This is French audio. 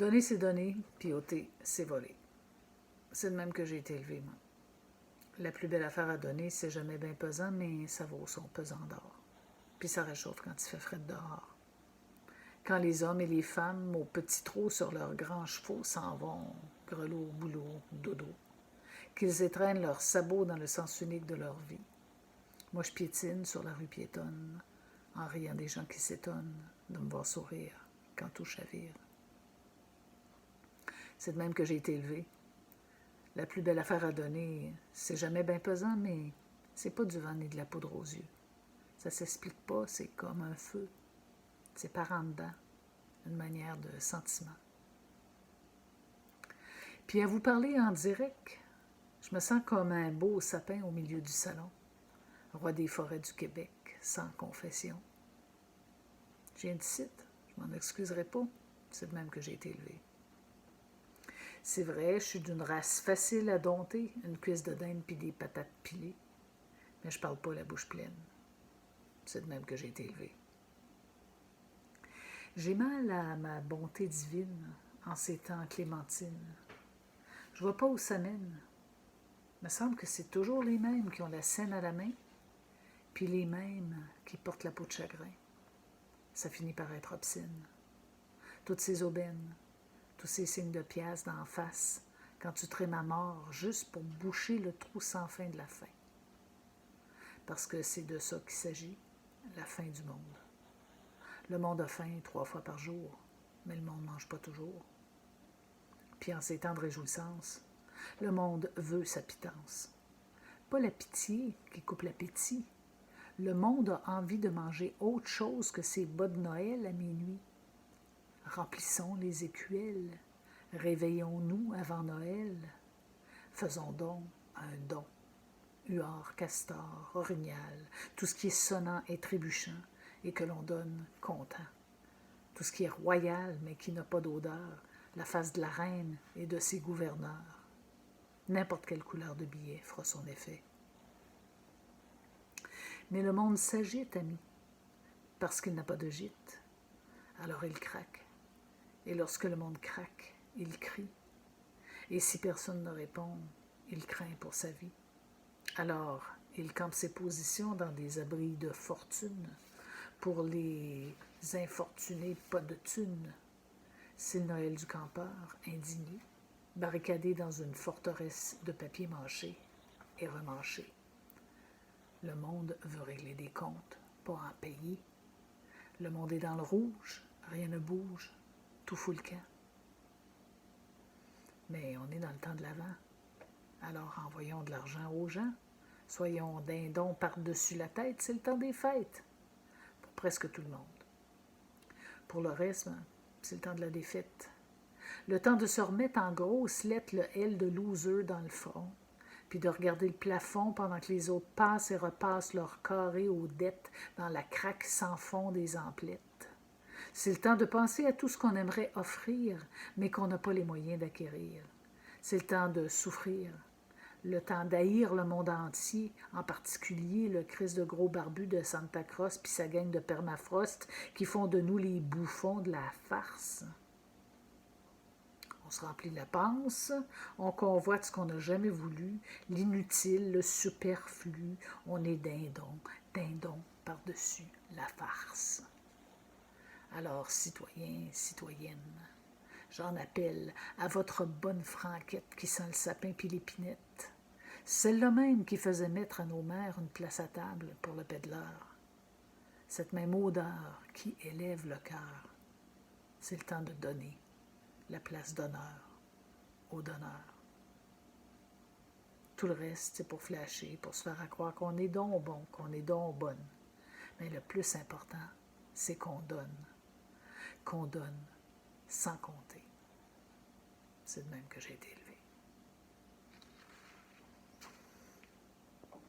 Donner, c'est donner, puis ôter, c'est voler. C'est de même que j'ai été élevée, moi. La plus belle affaire à donner, c'est jamais bien pesant, mais ça vaut son pesant d'or. Puis ça réchauffe quand il fait frais dehors. Quand les hommes et les femmes, au petit trot sur leurs grands chevaux, s'en vont, grelot, boulot, dodo, qu'ils étreignent leurs sabots dans le sens unique de leur vie. Moi, je piétine sur la rue piétonne, en riant des gens qui s'étonnent de me voir sourire quand tout chavire. C'est de même que j'ai été élevée. La plus belle affaire à donner, c'est jamais bien pesant, mais c'est pas du vent ni de la poudre aux yeux. Ça s'explique pas, c'est comme un feu. C'est par en dedans, une manière de sentiment. Puis à vous parler en direct, je me sens comme un beau sapin au milieu du salon, roi des forêts du Québec, sans confession. Je viens d'ici, je m'en excuserai pas, c'est de même que j'ai été élevée. C'est vrai, je suis d'une race facile à dompter, une cuisse de dinde puis des patates pilées, mais je parle pas la bouche pleine. C'est de même que j'ai été élevée. J'ai mal à ma bonté divine en ces temps clémentine. Je vois pas où ça mène. Il me semble que c'est toujours les mêmes qui ont la scène à la main, puis les mêmes qui portent la peau de chagrin. Ça finit par être obscène. Toutes ces aubaines, tous ces signes de pièces d'en face, quand tu traimes à mort juste pour boucher le trou sans fin de la fin. Parce que c'est de ça qu'il s'agit, la fin du monde. Le monde a faim 3 fois par jour, mais le monde ne mange pas toujours. Puis en ces temps de réjouissance, le monde veut sa pitance. Pas la pitié qui coupe l'appétit. Le monde a envie de manger autre chose que ses bas de Noël à minuit. Remplissons les écuelles, réveillons-nous avant Noël. Faisons donc un don. Huard, castor, orignal, tout ce qui est sonnant et trébuchant et que l'on donne content. Tout ce qui est royal mais qui n'a pas d'odeur, la face de la reine et de ses gouverneurs. N'importe quelle couleur de billet fera son effet. Mais le monde s'agite, ami, parce qu'il n'a pas de gîte. Alors il craque. Et lorsque le monde craque, il crie. Et si personne ne répond, il craint pour sa vie. Alors, il campe ses positions dans des abris de fortune. Pour les infortunés, pas de thunes. C'est le Noël du campeur, indigné, barricadé dans une forteresse de papier mâché et remâché. Le monde veut régler des comptes, pas en payer. Le monde est dans le rouge, rien ne bouge, tout fout le camp. Mais on est dans le temps de l'Avent. Alors envoyons de l'argent aux gens. Soyons dindons par-dessus la tête, c'est le temps des fêtes. Pour presque tout le monde. Pour le reste, c'est le temps de la défaite. Le temps de se remettre en grosses lettres le L de loser dans le front, puis de regarder le plafond pendant que les autres passent et repassent leur carré aux dettes dans la craque sans fond des emplettes. C'est le temps de penser à tout ce qu'on aimerait offrir, mais qu'on n'a pas les moyens d'acquérir. C'est le temps de souffrir, le temps d'haïr le monde entier, en particulier le Christ de gros barbu de Santa Croce puis sa gang de permafrost qui font de nous les bouffons de la farce. On se remplit la panse, on convoite ce qu'on n'a jamais voulu, l'inutile, le superflu, on est dindon par-dessus la farce. Alors, citoyens, citoyennes, j'en appelle à votre bonne franquette qui sent le sapin puis l'épinette, celle-là même qui faisait mettre à nos mères une place à table pour le pédaleur. Cette même odeur qui élève le cœur, c'est le temps de donner la place d'honneur au donneur. Tout le reste, c'est pour flasher, pour se faire croire qu'on est donc bon, qu'on est donc bonne. Mais le plus important, c'est qu'on donne sans compter. C'est de même que j'ai été élevée.